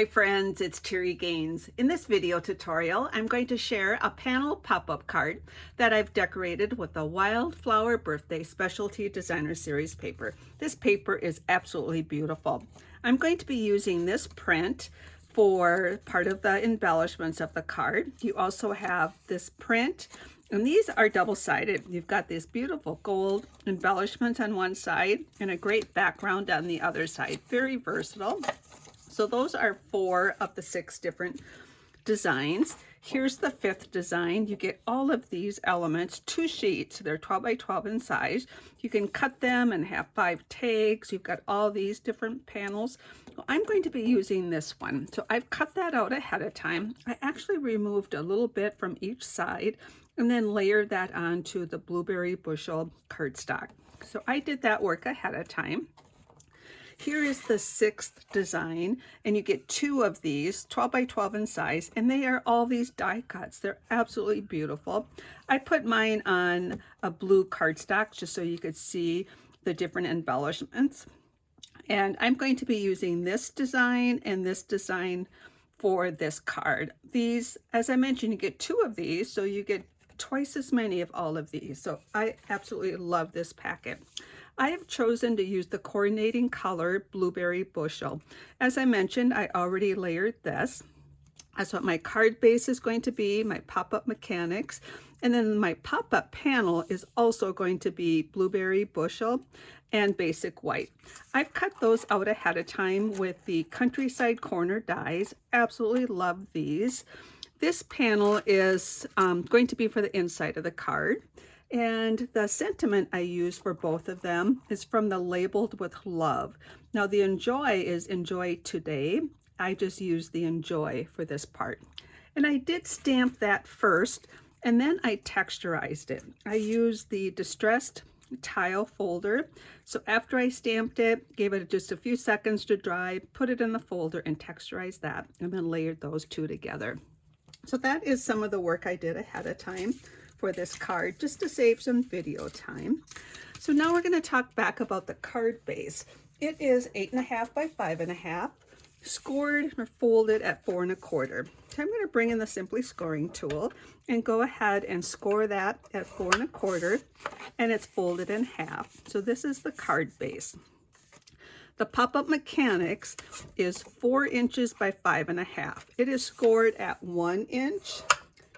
Hi friends, it's Terri Gaines. In this video tutorial, I'm going to share a panel pop-up card that I've decorated with a Wildflower Birthday Specialty Designer Series paper. This paper is absolutely beautiful. I'm going to be using this print for part of the embellishments of the card. You also have this print, and these are double-sided. You've got these beautiful gold embellishments on one side and a great background on the other side. Very versatile. So those are 4 of the 6 different designs. Here's the 5th design. You get all of these elements, 2 sheets. They're 12 by 12 in size. You can cut them and have 5 tags. You've got all these different panels. Well, I'm going to be using this one. So I've cut that out ahead of time. I actually removed a little bit from each side and then layered that onto the blueberry bushel cardstock. So I did that work ahead of time. Here is the 6th design, and you get 2 of these, 12 by 12 in size, and they are all these die cuts. They're absolutely beautiful. I put mine on a blue cardstock just so you could see the different embellishments. And I'm going to be using this design and this design for this card. These, as I mentioned, you get 2 of these, so you get twice as many of all of these. So I absolutely love this packet. I have chosen to use the coordinating color blueberry bushel. As I mentioned, I already layered this. That's what my card base is going to be, my pop-up mechanics. And then my pop-up panel is also going to be blueberry bushel and basic white. I've cut those out ahead of time with the countryside corner dies. Absolutely love these. This panel is going to be for the inside of the card. And the sentiment I use for both of them is from the Labeled with Love. Now the enjoy is enjoy today. I just use the enjoy for this part. And I did stamp that first, and then I texturized it. I used the distressed tile folder. So after I stamped it, gave it just a few seconds to dry, put it in the folder and texturized that, and then layered those 2 together. So that is some of the work I did ahead of time for this card, just to save some video time. So now we're going to talk back about the card base. It is 8.5 by 5.5, scored or folded at 4 1/4. So I'm going to bring in the Simply Scoring tool and go ahead and score that at 4 1/4, and it's folded in half. So this is the card base. The pop-up mechanics is 4 inches by 5.5. It is scored at 1 inch,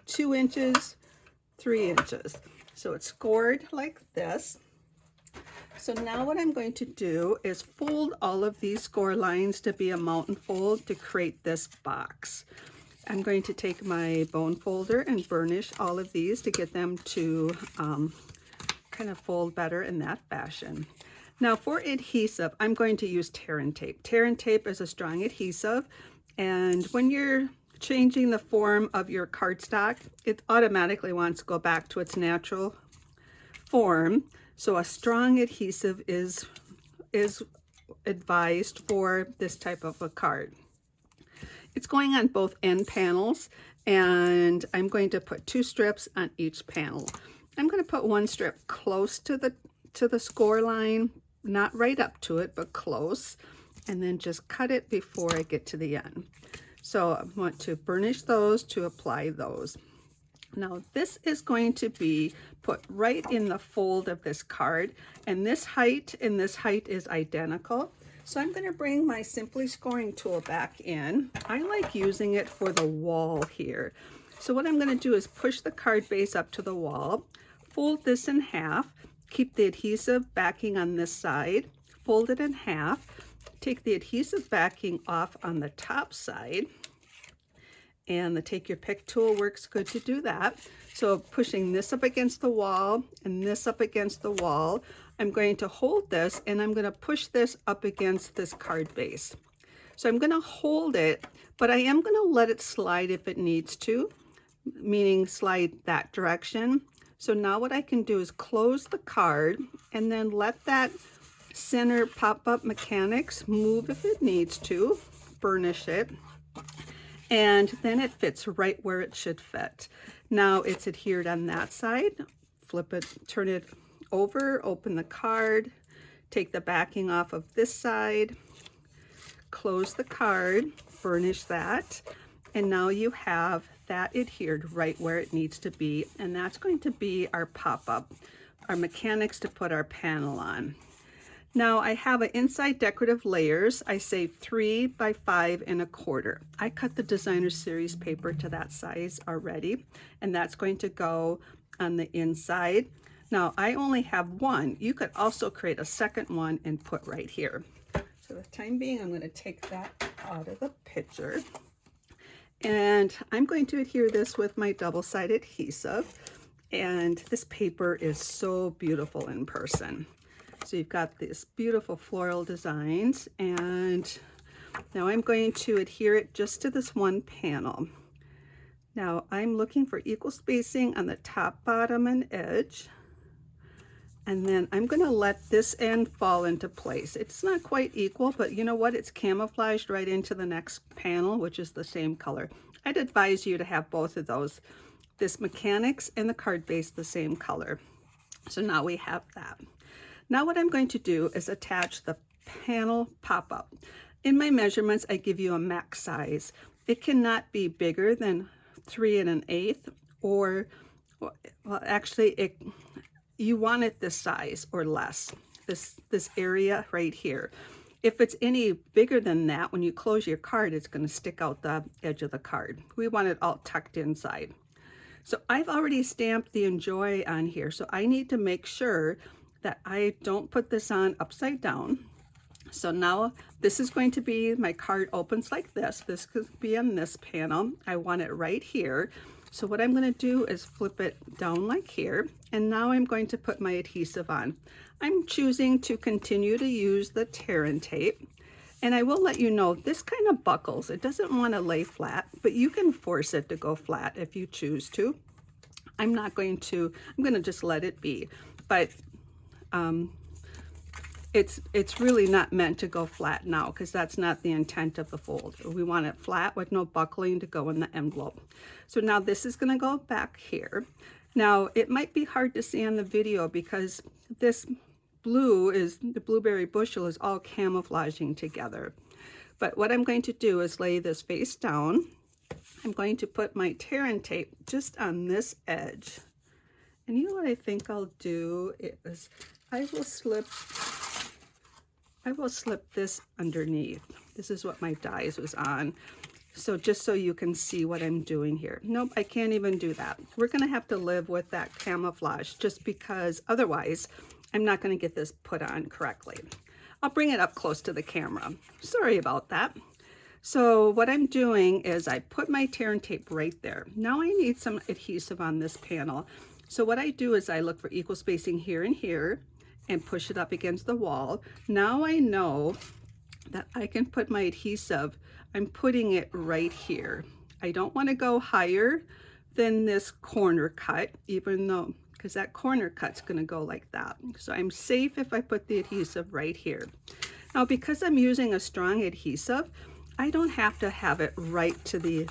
2 inches, 3 inches. So it's scored like this. So now what I'm going to do is fold all of these score lines to be a mountain fold to create this box. I'm going to take my bone folder and burnish all of these to get them to kind of fold better in that fashion. Now for adhesive, I'm going to use Terri tape. Terri tape is a strong adhesive, and when you're changing the form of your cardstock, it automatically wants to go back to its natural form. So a strong adhesive is advised for this type of a card. It's going on both end panels, and I'm going to put 2 strips on each panel. I'm going to put 1 strip close to the score line, not right up to it, but close, and then just cut it before I get to the end. So I want to burnish those to apply those. Now this is going to be put right in the fold of this card, and this height and this height is identical. So I'm going to bring my Simply Scoring tool back in. I like using it for the wall here. So what I'm going to do is push the card base up to the wall, fold this in half, keep the adhesive backing on this side, fold it in half, take the adhesive backing off on the top side, and the Take Your Pick tool works good to do that. So pushing this up against the wall and this up against the wall, I'm going to hold this and I'm going to push this up against this card base. So I'm going to hold it, but I am going to let it slide if it needs to, meaning slide that direction. So now what I can do is close the card and then let that center pop-up mechanics move if it needs to, burnish it, and then it fits right where it should fit. Now it's adhered on that side. Flip it, turn it over, open the card, take the backing off of this side, close the card, burnish that. And now you have that adhered right where it needs to be. And that's going to be our pop-up, our mechanics to put our panel on. Now I have an inside decorative layers. I saved 3 by 5 1/4. I cut the designer series paper to that size already, and that's going to go on the inside. Now I only have one. You could also create a second one and put right here. So for the time being, I'm going to take that out of the picture. And I'm going to adhere this with my double-sided adhesive. And this paper is so beautiful in person. So you've got these beautiful floral designs, and now I'm going to adhere it just to this one panel. Now I'm looking for equal spacing on the top, bottom, and edge. And then I'm going to let this end fall into place. It's not quite equal, but you know what? It's camouflaged right into the next panel, which is the same color. I'd advise you to have both of those, this mechanics and the card base, the same color. So now we have that. Now what I'm going to do is attach the panel pop-up. In my measurements, I give you a max size. It cannot be bigger than 3 1/8, or, well, actually, you want it this size or less, this area right here. If it's any bigger than that, when you close your card, it's going to stick out the edge of the card. We want it all tucked inside. So I've already stamped the Enjoy on here, so I need to make sure that I don't put this on upside down. So now this is going to be, my card opens like this. This could be on this panel. I want it right here. So what I'm going to do is flip it down like here. And now I'm going to put my adhesive on. I'm choosing to continue to use the tear tape. And I will let you know, this kind of buckles. It doesn't want to lay flat, but you can force it to go flat if you choose to. I'm going to just let it be. But it's really not meant to go flat now, because that's not the intent of the fold. We want it flat with no buckling to go in the envelope. So now this is going to go back here. Now it might be hard to see on the video because this blue is, the blueberry bushel is all camouflaging together. But what I'm going to do is lay this face down. I'm going to put my tear tape just on this edge. And you know what I think I'll do is I will slip this underneath. This is what my dies was on. So just so you can see what I'm doing here. Nope, I can't even do that. We're gonna have to live with that camouflage just because otherwise I'm not gonna get this put on correctly. I'll bring it up close to the camera. Sorry about that. So what I'm doing is I put my tear tape right there. Now I need some adhesive on this panel. So what I do is I look for equal spacing here and here and push it up against the wall. Now I know that I can put my adhesive, I'm putting it right here. I don't want to go higher than this corner cut, even though, because that corner cut's going to go like that. So I'm safe if I put the adhesive right here. Now because I'm using a strong adhesive, I don't have to have it right to the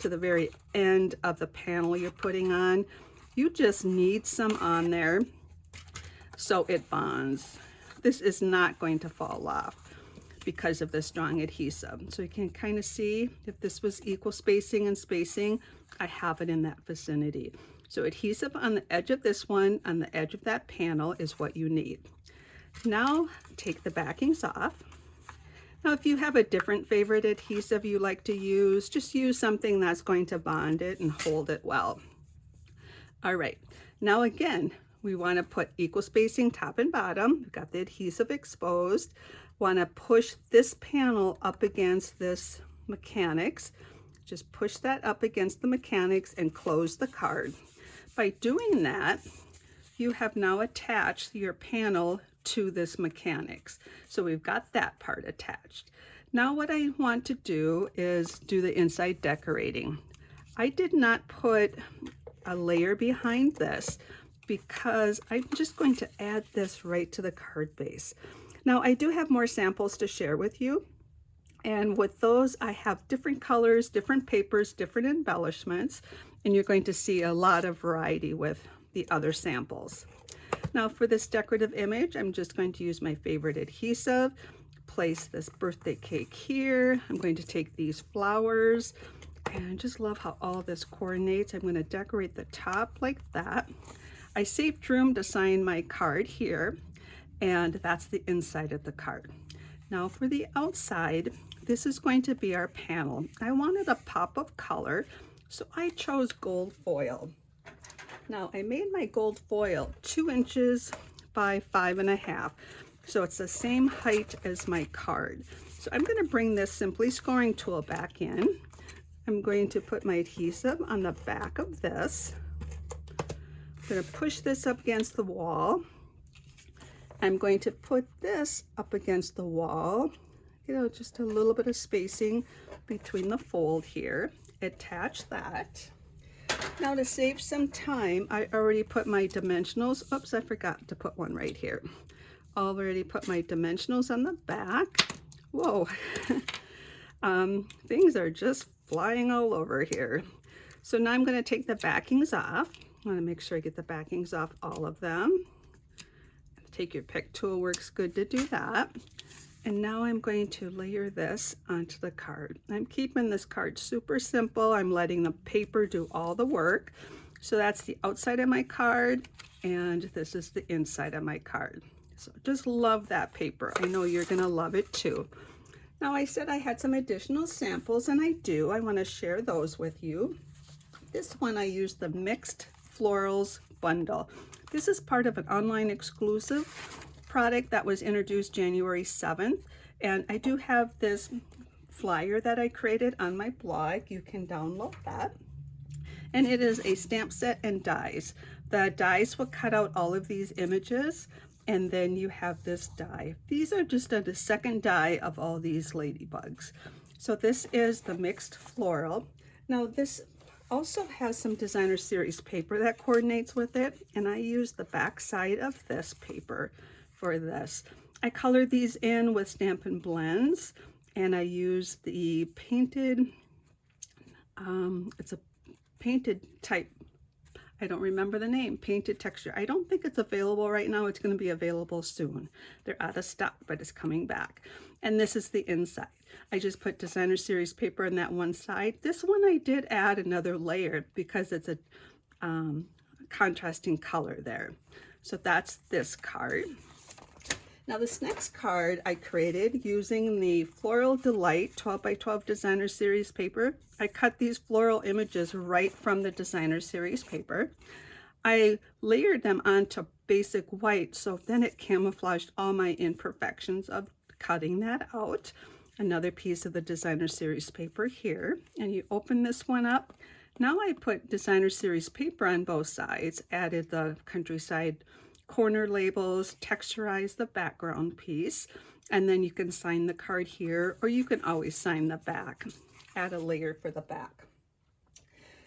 very end of the panel you're putting on. You just need some on there so it bonds. This is not going to fall off because of the strong adhesive. So you can kind of see if this was equal spacing and spacing, I have it in that vicinity. So adhesive on the edge of this one, on the edge of that panel is what you need. Now take the backings off. Now if you have a different favorite adhesive you like to use, just use something that's going to bond it and hold it well. All right, now again, we want to put equal spacing top and bottom. We've got the adhesive exposed. Want to push this panel up against this mechanics. Just push that up against the mechanics and close the card. By doing that, you have now attached your panel to this mechanics. So we've got that part attached. Now what I want to do is do the inside decorating. I did not put a layer behind this because I'm just going to add this right to the card base. Now I do have more samples to share with you, and with those I have different colors, different papers, different embellishments, and you're going to see a lot of variety with the other samples. Now for this decorative image, I'm just going to use my favorite adhesive, place this birthday cake here. I'm going to take these flowers, and I just love how all this coordinates. I'm going to decorate the top like that. I saved room to sign my card here, and that's the inside of the card. Now for the outside, this is going to be our panel. I wanted a pop of color, so I chose gold foil. Now I made my gold foil 2 inches by 5.5, so it's the same height as my card. So I'm going to bring this simply scoring tool back in. I'm going to put my adhesive on the back of this. I'm going to push this up against the wall. I'm going to put this up against the wall, just a little bit of spacing between the fold here. Attach that. Now to save some time, I already put my dimensionals. Oops, I forgot to put one right here. Already put my dimensionals on the back. Whoa, things are just flying all over here. So now I'm going to take the backings off. I want to make sure I get the backings off all of them. Take your pick tool, works good to do that. And now I'm going to layer this onto the card. I'm keeping this card super simple. I'm letting the paper do all the work. So that's the outside of my card, and this is the inside of my card. So just love that paper. I know you're gonna love it too. Now I said I had some additional samples, and I do. I wanna share those with you. This one I used the Mixed Florals Bundle. This is part of an online exclusive product that was introduced January 7th. And I do have this flyer that I created on my blog. You can download that. And it is a stamp set and dies. The dies will cut out all of these images, and then you have this die. These are just the second die of all these ladybugs. So this is the Mixed Floral. Now this also has some designer series paper that coordinates with it, and I use the back side of this paper for this. I colored these in with Stampin' Blends, and I use the painted, it's a painted type, I don't remember the name, painted texture. I don't think it's available right now. It's going to be available soon. They're out of stock, but it's coming back. And this is the inside. I just put designer series paper on that one side. This one I did add another layer because it's a contrasting color there. So that's this card. Now this next card I created using the Floral Delight 12 by 12 designer series paper. I cut these floral images right from the designer series paper. I layered them onto basic white, so then it camouflaged all my imperfections of cutting that out. Another piece of the designer series paper here, and you open this one up. Now I put designer series paper on both sides, added the countryside corner labels, texturized the background piece, and then you can sign the card here, or you can always sign the back. Add a layer for the back.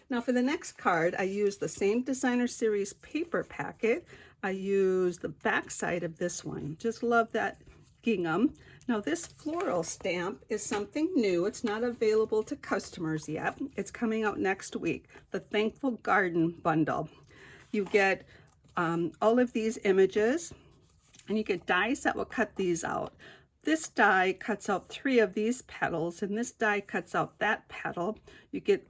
Now for the next card, I use the same designer series paper packet. I use the back side of this one. Just love that gingham. Now this floral stamp is something new. It's not available to customers yet. It's coming out next week, the Thankful Garden Bundle. You get all of these images, and you get dies that will cut these out. This die cuts out 3 of these petals, and this die cuts out that petal. You get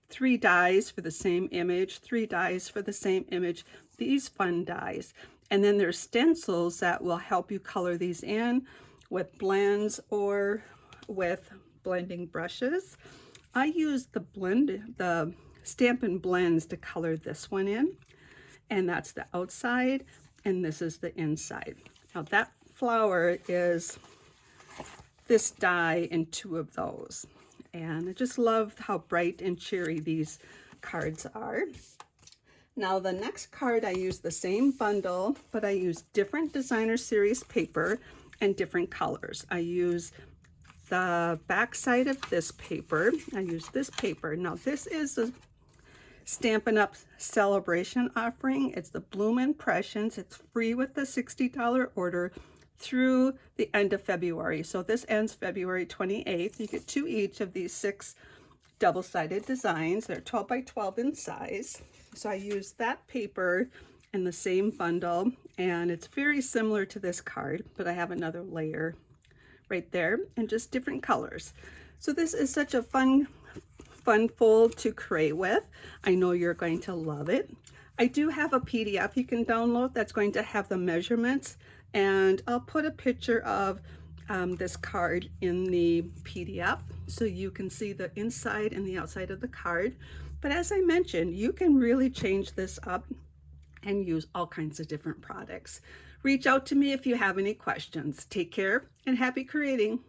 3 dies for the same image, 3 dies for the same image, these fun dies. And then there's stencils that will help you color these in with blends or with blending brushes. I use the Stampin' Blends to color this one in, and that's the outside, and this is the inside. Now that flower is this die in 2 of those, and I just love how bright and cheery these cards are. Now the next card, I use the same bundle, but I use different designer series paper and different colors. I use the back side of this paper. I use this paper. Now this is the Stampin' Up Sale-A-Bration offering. It's the Bloom Impressions. It's free with the $60 order through the end of February. So this ends February 28th. You get 2 each of these 6 double-sided designs. They're 12 by 12 in size. So I use that paper in the same bundle, and it's very similar to this card, but I have another layer right there, and just different colors. So this is such a fun fold to create with. I know you're going to love it. I do have a PDF you can download that's going to have the measurements, and I'll put a picture of this card in the PDF so you can see the inside and the outside of the card. But as I mentioned, you can really change this up and use all kinds of different products. Reach out to me if you have any questions. Take care and happy creating.